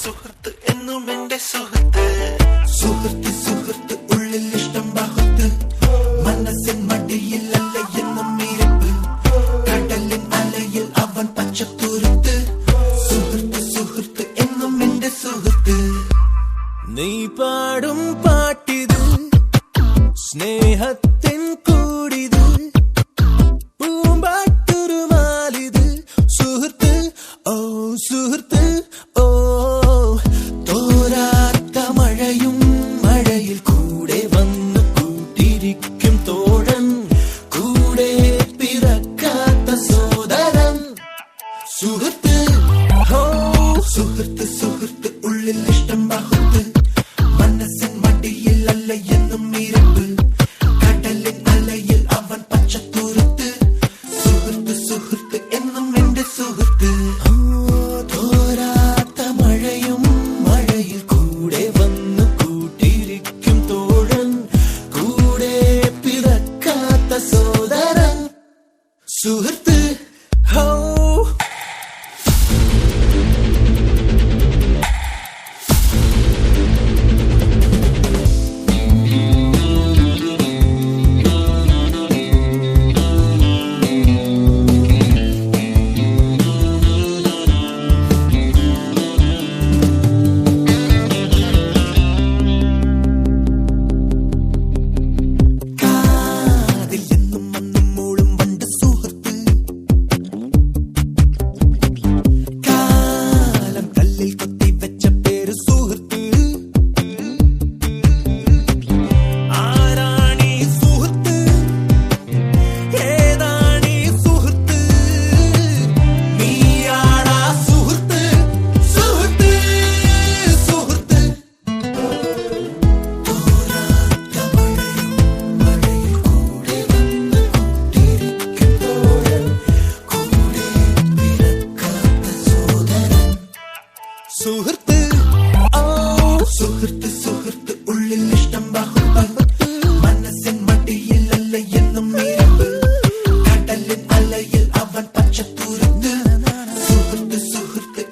സുഹൃത്ത് എന്നും എന്റെ സുഹൃത്ത്. സുഹൃത്ത് സുഹൃത്ത് ഉള്ളിൽ ഇഷ്ടം ബാഹുത്ത്, മനസ്സിൻ മടിയിൽ അല്ല എന്നും മീരപ്പ്, കടലിൻ അലയിൽ അവൻ പച്ചത്തുരുത്ത്. സുഹൃത്ത് സുഹൃത്ത് എന്നും എന്റെ സുഹൃത്ത്. നീ പാടും പാട്ടിത് സ്നേഹത്തിൻ കൂടിത്, പൂമ്പാട്ടുരുമാലിത്. സുഹൃത്ത് ഓ സുഹൃത്ത് ഓ, തോരാത്ത മഴയും മഴയിൽ കൂടെ വന്നു കൂട്ടിരിക്കും തോഴൻ, കൂടെ പിറക്കാത്ത സോദരൻ. സുഹൃത്ത് ഓ സുഹൃത്ത് സുഹൃത്ത് ഉള്ളിൽ ഇഷ്ടം ബാഹുത്ത്, മനസ്സിൻ മടിയിൽ അല്ല എന്നും മീരപ്പ്, കടലിൻ അലയിൽ അവൻ പച്ചത്തുരുത്ത്. സുഹൃത്ത് സുഹൃത്ത് എന്നും എന്റെ സുഹൃത്ത്. തോരാത്ത മഴയും മഴയിൽ കൂടെ വന്നു കൂട്ടിരിക്കും തോഴൻ, കൂടെ പിറക്കാത്ത സോദരൻ. സുഹൃത്ത് ഹോ. സുഹൃത്ത് ഓ സുഹൃത്ത് സുഹൃത്ത് ഉള്ളിൽ ഇഷ്ടം ബാഹുത്ത്, മനസ്സിൻ മടിയിൽ അല്ല എന്നും മീരപ്പ്, കടലിൻ അലയിൽ അവൻ പച്ചത്തുരുത്ത്. സുഹൃത്ത് സുഹൃത്ത്